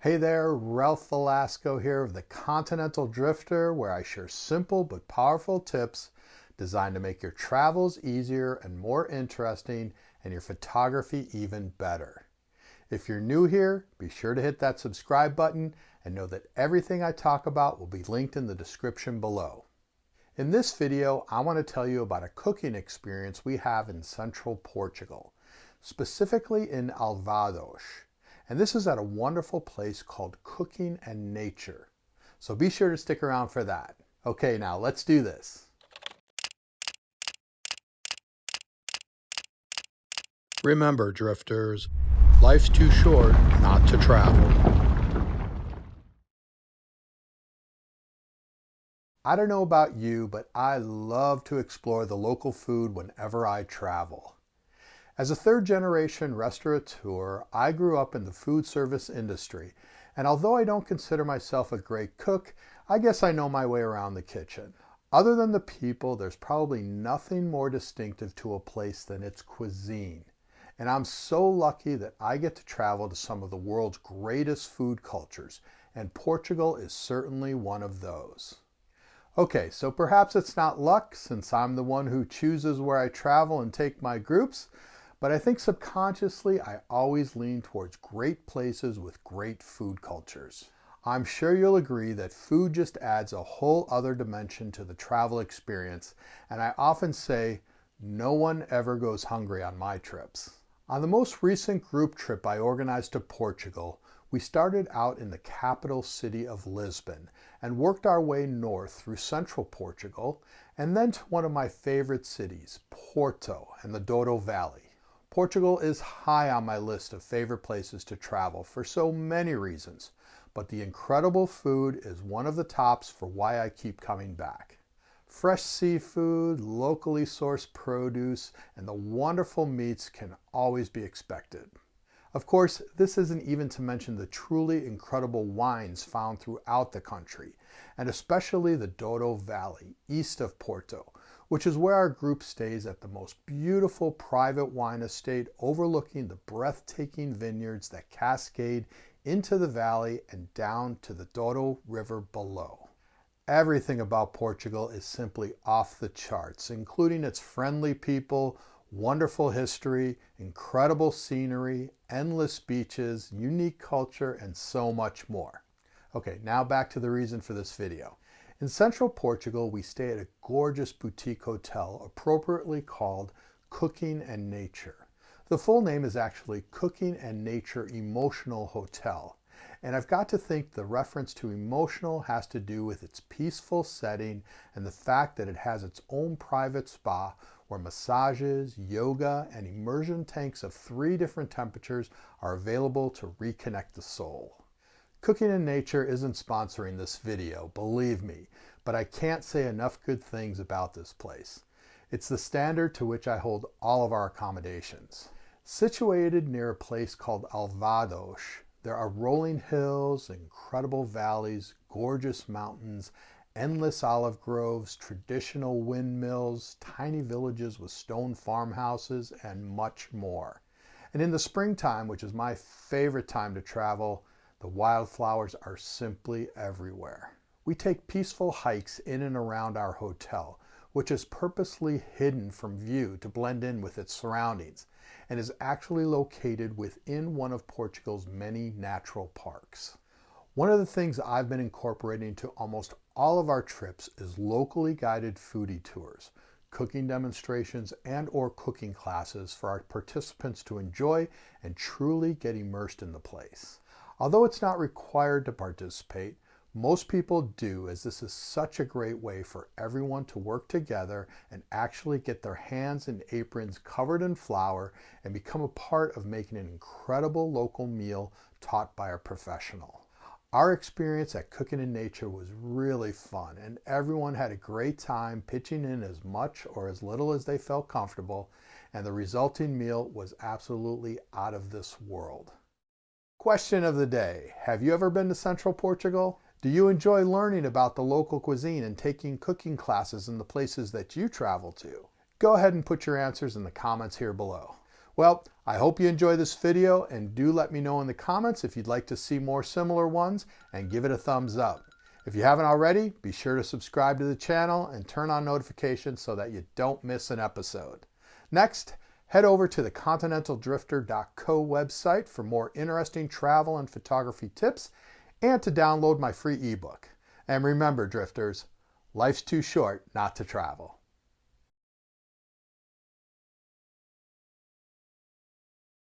Hey there, Ralph Velasco here of the Continental Drifter, where I share simple but powerful tips designed to make your travels easier and more interesting and your photography even better. If you're new here, be sure to hit that subscribe button and know that everything I talk about will be linked in the description below. In this video, I want to tell you about a cooking experience we have in central Portugal, specifically in Alvados. And this is at a wonderful place called Cooking and Nature. So be sure to stick around for that. Okay, now let's do this. Remember, drifters, life's too short not to travel. I don't know about you, but I love to explore the local food whenever I travel. As a third-generation restaurateur, I grew up in the food service industry, and although I don't consider myself a great cook, I guess I know my way around the kitchen. Other than the people, there's probably nothing more distinctive to a place than its cuisine. And I'm so lucky that I get to travel to some of the world's greatest food cultures, and Portugal is certainly one of those. Okay, so perhaps it's not luck, since I'm the one who chooses where I travel and take my groups, but I think subconsciously I always lean towards great places with great food cultures. I'm sure you'll agree that food just adds a whole other dimension to the travel experience, and I often say, no one ever goes hungry on my trips. On the most recent group trip I organized to Portugal, we started out in the capital city of Lisbon and worked our way north through central Portugal and then to one of my favorite cities, Porto and the Douro Valley. Portugal is high on my list of favorite places to travel for so many reasons, but the incredible food is one of the tops for why I keep coming back. Fresh seafood, locally sourced produce, and the wonderful meats can always be expected. Of course, this isn't even to mention the truly incredible wines found throughout the country, and especially the Douro Valley, east of Porto, which is where our group stays at the most beautiful private wine estate overlooking the breathtaking vineyards that cascade into the valley and down to the Douro River below. Everything about Portugal is simply off the charts, including its friendly people, wonderful history, incredible scenery, endless beaches, unique culture, and so much more. Okay, now back to the reason for this video. In central Portugal, we stay at a gorgeous boutique hotel appropriately called Cooking and Nature. The full name is actually Cooking and Nature Emotional Hotel. And I've got to think the reference to emotional has to do with its peaceful setting and the fact that it has its own private spa where massages, yoga, and immersion tanks of 3 different temperatures are available to reconnect the soul. Cooking in Nature isn't sponsoring this video, believe me, but I can't say enough good things about this place. It's the standard to which I hold all of our accommodations. Situated near a place called Alvados, there are rolling hills, incredible valleys, gorgeous mountains, endless olive groves, traditional windmills, tiny villages with stone farmhouses, and much more. And in the springtime, which is my favorite time to travel, the wildflowers are simply everywhere. We take peaceful hikes in and around our hotel, which is purposely hidden from view to blend in with its surroundings, and is actually located within one of Portugal's many natural parks. One of the things I've been incorporating to almost all of our trips is locally guided foodie tours, cooking demonstrations, and/or cooking classes for our participants to enjoy and truly get immersed in the place. Although it's not required to participate, most people do, as this is such a great way for everyone to work together and actually get their hands and aprons covered in flour and become a part of making an incredible local meal taught by a professional. Our experience at Cooking in Nature was really fun, and everyone had a great time pitching in as much or as little as they felt comfortable, and the resulting meal was absolutely out of this world. Question of the day: have you ever been to Central Portugal? Do you enjoy learning about the local cuisine and taking cooking classes in the places that you travel to? Go ahead and put your answers in the comments here below. Well, I hope you enjoy this video, and do let me know in the comments if you'd like to see more similar ones, and give it a thumbs up. If you haven't already, be sure to subscribe to the channel and turn on notifications so that you don't miss an episode. Next, head over to the continentaldrifter.co website for more interesting travel and photography tips, and to download my free ebook. And remember, drifters, life's too short not to travel.